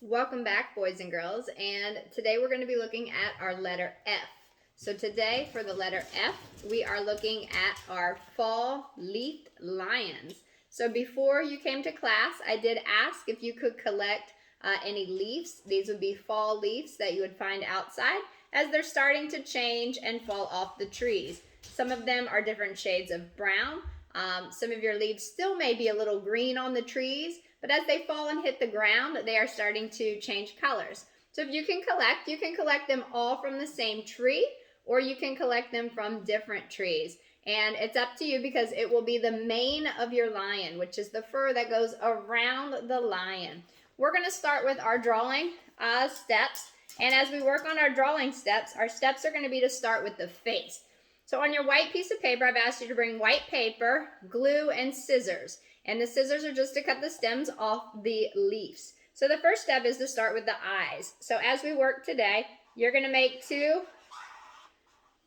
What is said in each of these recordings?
Welcome back, boys and girls, and today we're going to be looking at our letter F. So today for the letter F, we are looking at our fall leafed lions. So before you came to class, I did ask if you could collect any leaves. These would be fall leaves that you would find outside as they're starting to change and fall off the trees. Some of them are different shades of brown. Some of your leaves still may be a little green on the trees, but as they fall and hit the ground, they are starting to change colors. So if you can collect them all from the same tree, or you can collect them from different trees. And it's up to you because it will be the mane of your lion, which is the fur that goes around the lion. We're going to start with our drawing steps. And as we work on our drawing steps, our steps are going to be to start with the face. So on your white piece of paper, I've asked you to bring white paper, glue, and scissors. And the scissors are just to cut the stems off the leaves. So the first step is to start with the eyes. So as we work today, you're going to make 2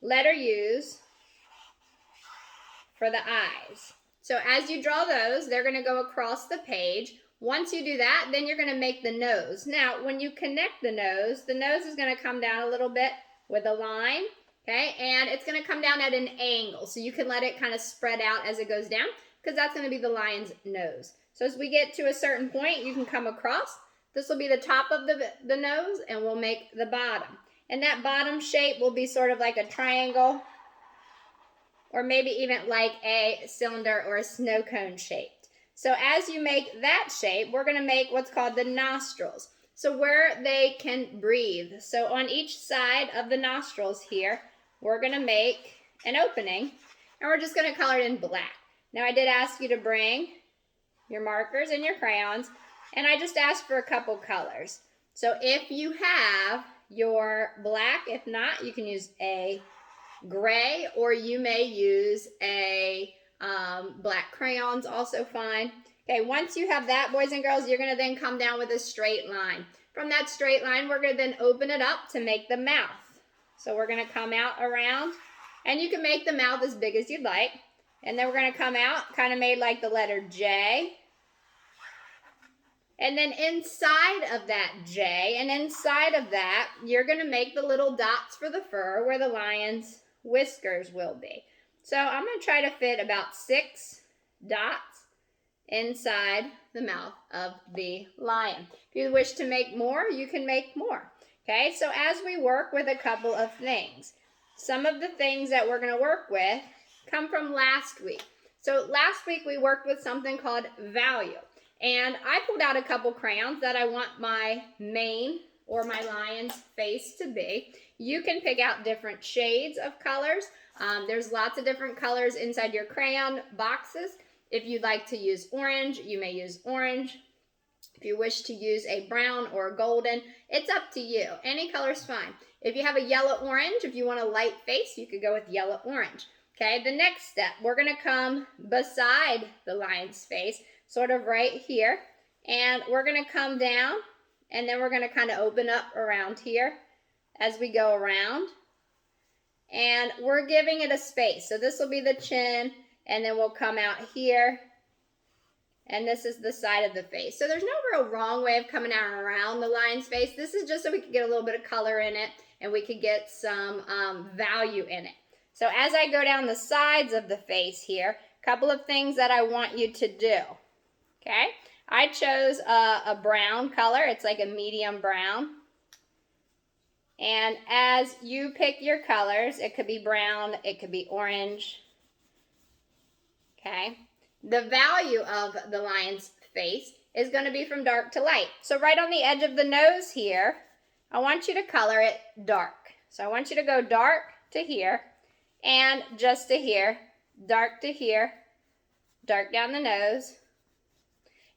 letter U's for the eyes. So as you draw those, they're going to go across the page. Once you do that, then you're going to make the nose. Now, when you connect the nose is going to come down a little bit with a line, okay? And it's going to come down at an angle, so you can let it kind of spread out as it goes down, because that's going to be the lion's nose. So as we get to a certain point, you can come across. This will be the top of the nose, and we'll make the bottom. And that bottom shape will be sort of like a triangle, or maybe even like a cylinder or a snow cone shape. So as you make that shape, we're going to make what's called the nostrils. So where they can breathe. So on each side of the nostrils here, we're going to make an opening, and we're just going to color it in black. Now I did ask you to bring your markers and your crayons, and I just asked for a couple colors. So if you have your black, if not, you can use a gray, or you may use a black crayons, also fine. Okay, once you have that, boys and girls, you're going to then come down with a straight line. From that straight line, we're going to then open it up to make the mouth. So we're going to come out around, and you can make the mouth as big as you'd like. And then we're going to come out kind of made like the letter J. And then inside of that J, and inside of that, you're going to make the little dots for the fur where the lion's whiskers will be. So I'm going to try to fit about 6 dots inside the mouth of the lion. If you wish to make more, you can make more. Okay, so as we work with a couple of things, some of the things that we're going to work with come from last week. So last week we worked with something called value. And I pulled out a couple crayons that I want my mane or my lion's face to be. You can pick out different shades of colors. There's lots of different colors inside your crayon boxes. If you'd like to use orange, you may use orange. If you wish to use a brown or a golden, it's up to you. Any color's fine. If you have a yellow-orange, if you want a light face, you could go with yellow-orange. Okay, the next step, we're going to come beside the lion's face, sort of right here. And we're going to come down, and then we're going to kind of open up around here as we go around. And we're giving it a space. So this will be the chin, and then we'll come out here. And this is the side of the face. So there's no real wrong way of coming out around the lion's face. This is just so we can get a little bit of color in it, and we could get some value in it. So as I go down the sides of the face here, a couple of things that I want you to do. Okay, I chose a brown color. It's like a medium brown. And as you pick your colors, it could be brown, it could be orange. Okay, the value of the lion's face is going to be from dark to light. So right on the edge of the nose here, I want you to color it dark. So I want you to go dark to here, and just to here, dark to here, dark down the nose.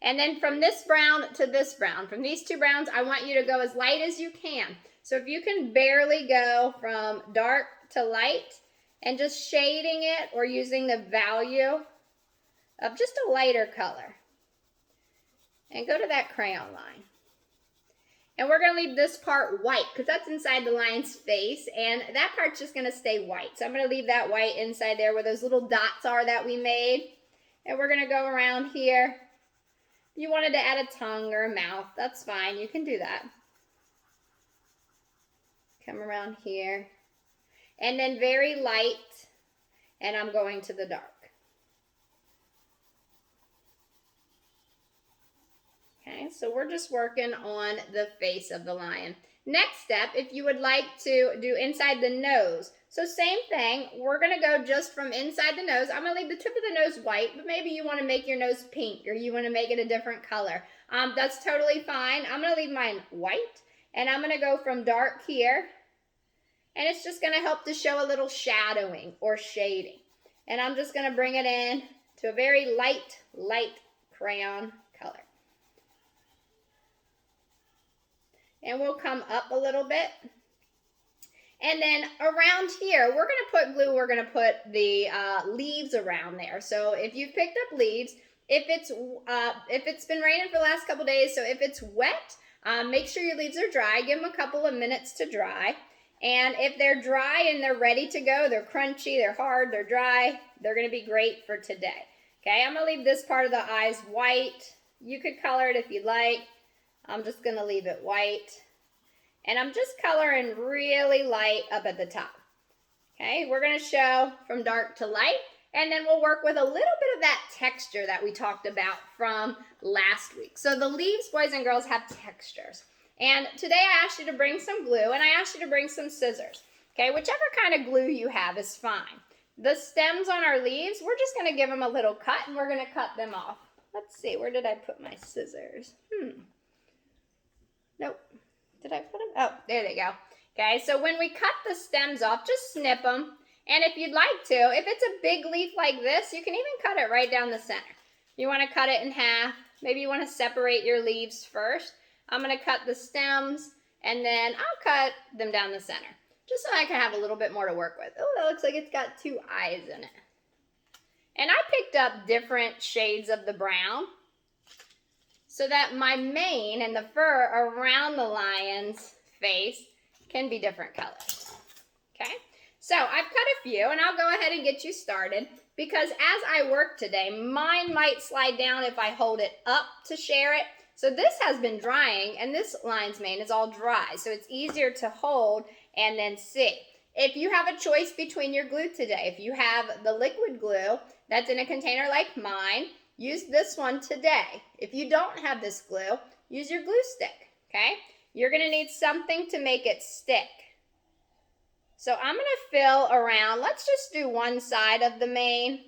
And then from this brown to this brown, from these 2 browns, I want you to go as light as you can. So if you can barely go from dark to light and just shading it or using the value of just a lighter color. And go to that crayon line. And we're going to leave this part white because that's inside the lion's face, and that part's just going to stay white. So I'm going to leave that white inside there where those little dots are that we made. And we're going to go around here You wanted to add a tongue or a mouth, that's fine. You can do that. Come around here. And then very light, and I'm going to the dark. Okay, so we're just working on the face of the lion. Next step, if you would like to do inside the nose. So same thing, we're gonna go just from inside the nose. I'm gonna leave the tip of the nose white, but maybe you wanna make your nose pink or you wanna make it a different color. That's totally fine. I'm gonna leave mine white, and I'm gonna go from dark here, and it's just gonna help to show a little shadowing or shading. And I'm just gonna bring it in to a very light crayon color. And we'll come up a little bit. And then around here, we're gonna put glue, we're gonna put the leaves around there. So if you've picked up leaves, if it's been raining for the last couple days, so if it's wet, make sure your leaves are dry, give them a couple of minutes to dry. And if they're dry and they're ready to go, they're crunchy, they're hard, they're dry, they're gonna be great for today. Okay, I'm gonna leave this part of the eyes white. You could color it if you'd like. I'm just gonna leave it white. And I'm just coloring really light up at the top. Okay, we're gonna show from dark to light, and then we'll work with a little bit of that texture that we talked about from last week. So the leaves, boys and girls, have textures. And today I asked you to bring some glue, and I asked you to bring some scissors. Okay, whichever kind of glue you have is fine. The stems on our leaves, we're just gonna give them a little cut, and we're gonna cut them off. Let's see, where did I put my scissors? Nope. Did I put them? Oh, there they go. Okay, so when we cut the stems off, just snip them. And if you'd like to, if it's a big leaf like this, you can even cut it right down the center. You want to cut it in half. Maybe you want to separate your leaves first. I'm going to cut the stems, and then I'll cut them down the center, just so I can have a little bit more to work with. Oh, that looks like it's got 2 eyes in it. And I picked up different shades of the brown, so that my mane and the fur around the lion's face can be different colors. Okay, so I've cut a few, and I'll go ahead and get you started, because as I work today, mine might slide down if I hold it up to share it. So this has been drying, and this lion's mane is all dry, so it's easier to hold and then see. If you have a choice between your glue today, if you have the liquid glue that's in a container like mine, use this one today. If you don't have this glue, use your glue stick, okay? You're gonna need something to make it stick. So I'm gonna fill around, let's just do one side of the mane.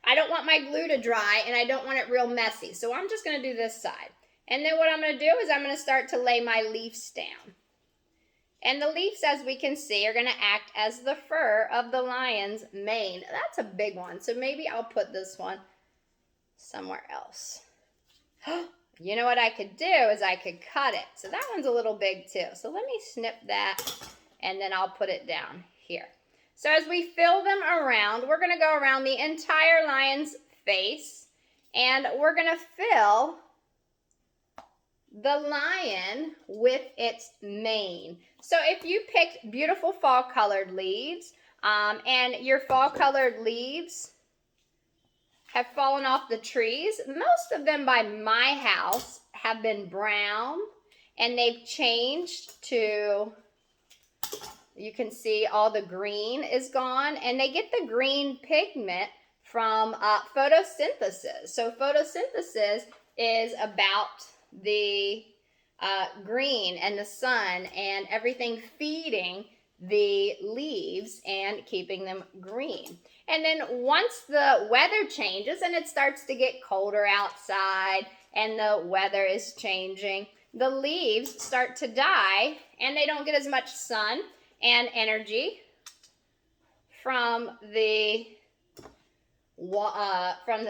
I don't want my glue to dry, and I don't want it real messy, so I'm just gonna do this side. And then what I'm gonna do is I'm gonna start to lay my leaves down. And the leaves, as we can see, are gonna act as the fur of the lion's mane. That's a big one, so maybe I'll put this one somewhere else. You know what I could do is I could cut it. So that one's a little big too. So let me snip that, and then I'll put it down here. So as we fill them around, we're gonna go around the entire lion's face, and we're gonna fill the lion with its mane. So if you picked beautiful fall colored leaves, and your fall colored leaves have fallen off the trees, most of them by my house have been brown, and they've changed to, you can see all the green is gone, and they get the green pigment from photosynthesis. So photosynthesis is about the green and the sun and everything feeding the leaves and keeping them green. And then once the weather changes and it starts to get colder outside and the weather is changing, the leaves start to die, and they don't get as much sun and energy from the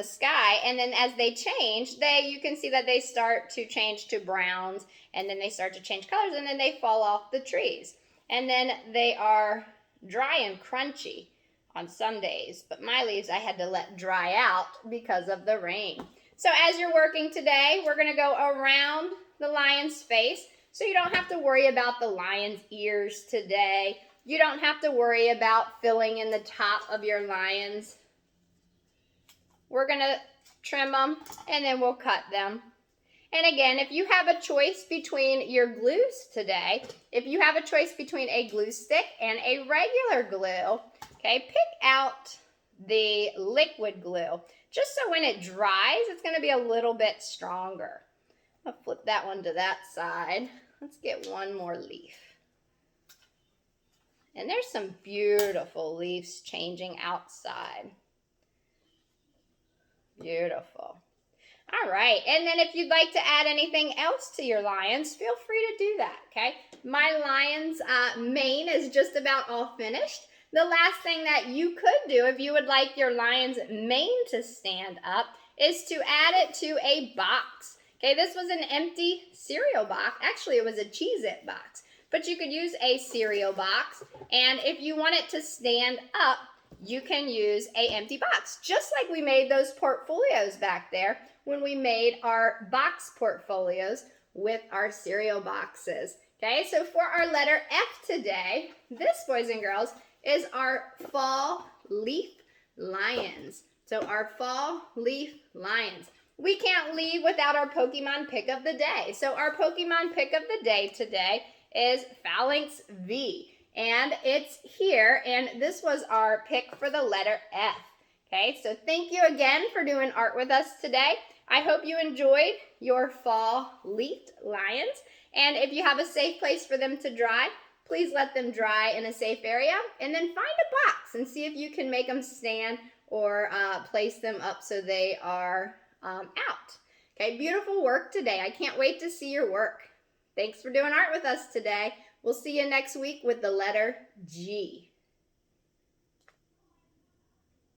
sky. And then as they change, you can see that they start to change to browns, and then they start to change colors, and then they fall off the trees. And then they are dry and crunchy on some days, but my leaves I had to let dry out because of the rain. So as you're working today, we're gonna go around the lion's face, so you don't have to worry about the lion's ears today. You don't have to worry about filling in the top of your lions. We're gonna trim them, and then we'll cut them. And again, if you have a choice between your glues today, if you have a choice between a glue stick and a regular glue, okay, pick out the liquid glue, just so when it dries, it's going to be a little bit stronger. I'll flip that one to that side. Let's get one more leaf. And there's some beautiful leaves changing outside. Beautiful. All right, and then if you'd like to add anything else to your lions, feel free to do that, okay? My lion's mane is just about all finished. The last thing that you could do if you would like your lion's mane to stand up is to add it to a box. Okay, this was an empty cereal box. Actually, it was a Cheez-It box, but you could use a cereal box, and if you want it to stand up, you can use an empty box, just like we made those portfolios back there when we made our box portfolios with our cereal boxes. Okay, so for our letter F today, this, boys and girls, is our fall leaf lions. So our fall leaf lions. We can't leave without our Pokemon pick of the day. So our Pokemon pick of the day today is Phalanx V. And it's here, and this was our pick for the letter F. Okay, so thank you again for doing art with us today. I hope you enjoyed your fall leafed lions. And if you have a safe place for them to dry, please let them dry in a safe area. And then find a box and see if you can make them stand or place them up so they are out. Okay, beautiful work today. I can't wait to see your work. Thanks for doing art with us today. We'll see you next week with the letter G.